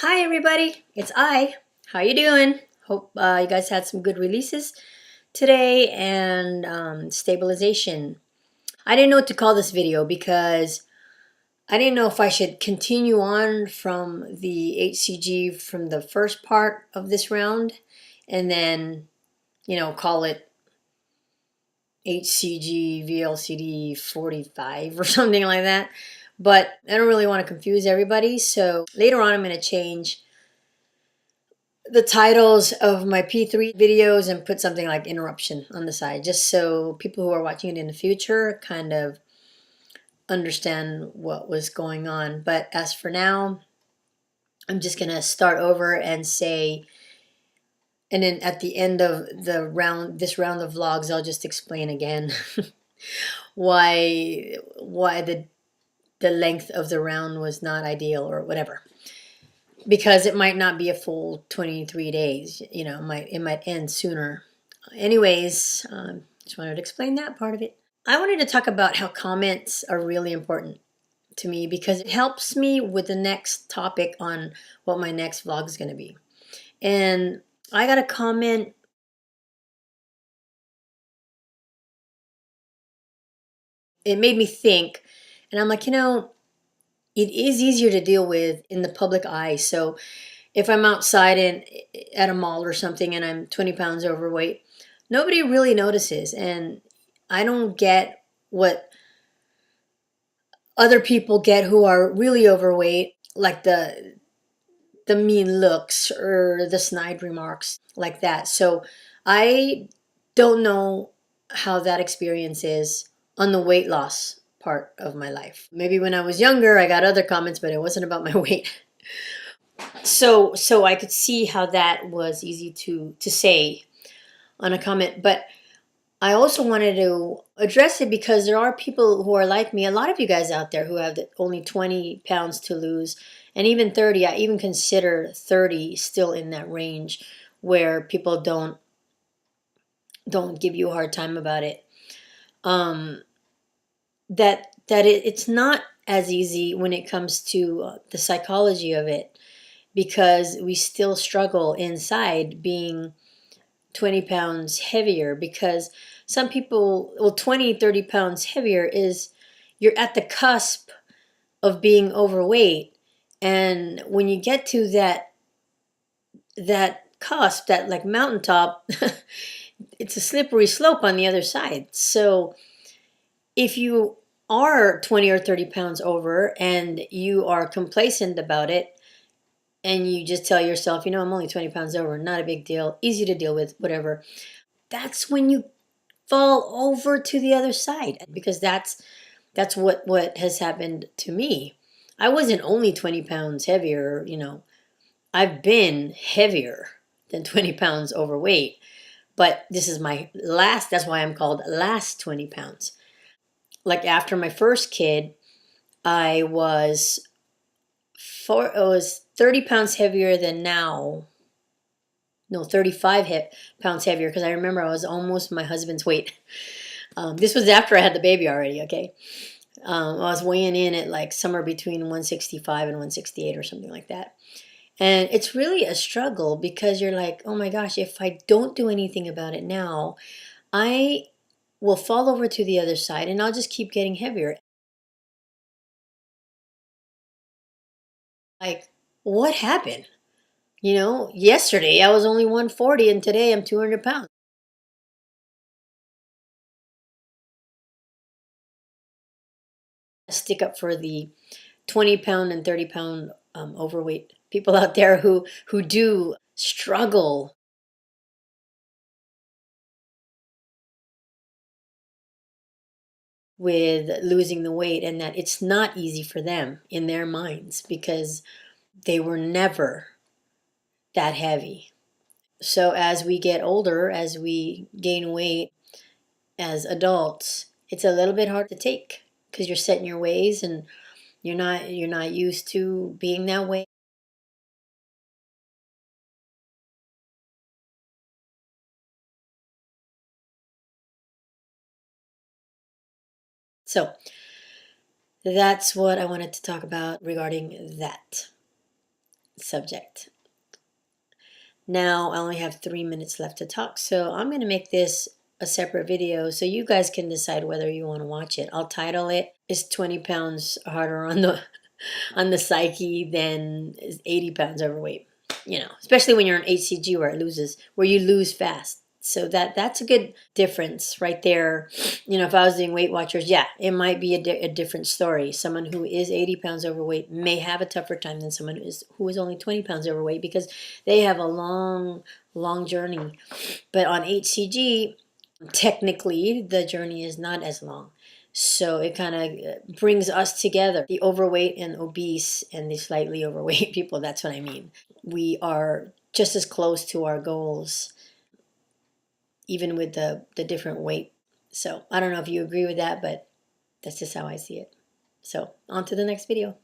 Hi everybody, it's I. How you doing? Hope you guys had some good releases today and stabilization. I didn't know what to call this video because I didn't know if I should continue on from the HCG from the first part of this round and then, call it HCG VLCD 45 or something like that. But I don't really want to confuse everybody, so later on I'm going to change the titles of my P3 videos and put something like interruption on the side, just so people who are watching it in the future kind of understand what was going on. But as for now, I'm just going to start over and say, and then at the end of this round of vlogs, I'll just explain again why the length of the round was not ideal or whatever. Because it might not be a full 23 days, it might end sooner. Anyways, just wanted to explain that part of it. I wanted to talk about how comments are really important to me because it helps me with the next topic on what my next vlog is going to be. And I got a comment. It made me think, and I'm like, it is easier to deal with in the public eye. So if I'm outside and at a mall or something and I'm 20 pounds overweight, nobody really notices. And I don't get what other people get who are really overweight, like the mean looks or the snide remarks like that. So I don't know how that experience is on the weight loss part of my life. Maybe when I was younger, I got other comments, but it wasn't about my weight. So I could see how that was easy to say on a comment, but I also wanted to address it because there are people who are like me, a lot of you guys out there who have only 20 pounds to lose, and even 30. I even consider 30 still in that range where people don't give you a hard time about it. It's not as easy when it comes to the psychology of it, because we still struggle inside being 20 pounds heavier, because some people, well, 20, 30 pounds heavier is you're at the cusp of being overweight. And when you get to that cusp, that like mountaintop, it's a slippery slope on the other side. So if you are 20 or 30 pounds over and you are complacent about it, and you just tell yourself, I'm only 20 pounds over, not a big deal, easy to deal with, whatever. That's when you fall over to the other side, because that's what has happened to me. I wasn't only 20 pounds heavier, I've been heavier than 20 pounds overweight, but this is my last, that's why I'm called last 20 pounds. Like after my first kid, I was 30 pounds heavier than now. No, 35 pounds heavier, because I remember I was almost my husband's weight. This was after I had the baby already, okay? I was weighing in at like somewhere between 165 and 168 or something like that. And it's really a struggle because you're like, oh my gosh, if I don't do anything about it now, I will fall over to the other side and I'll just keep getting heavier. Like, what happened? Yesterday I was only 140 and today I'm 200 pounds. Stick up for the 20 pound and 30 pound overweight people out there who do struggle with losing the weight, and that it's not easy for them in their minds because they were never that heavy. So as we get older, as we gain weight as adults, it's a little bit hard to take because you're set in your ways and you're not used to being that way. So that's what I wanted to talk about regarding that. subject. Now I only have 3 minutes left to talk, so I'm going to make this a separate video so you guys can decide whether you want to watch it. I'll title it, "Is 20 pounds harder on the on the psyche than is 80 pounds overweight?" You know, especially when you're on hcg where you lose fast. So that's a good difference right there. You know, if I was doing Weight Watchers, yeah, it might be a different story. Someone who is 80 pounds overweight may have a tougher time than someone who is only 20 pounds overweight, because they have a long journey. But on hcg, technically the journey is not as long. So it kind of brings us together, the overweight and obese and the slightly overweight people. That's what I mean. We are just as close to our goals, even with the different weight. So I don't know if you agree with that, but that's just how I see it. So on to the next video.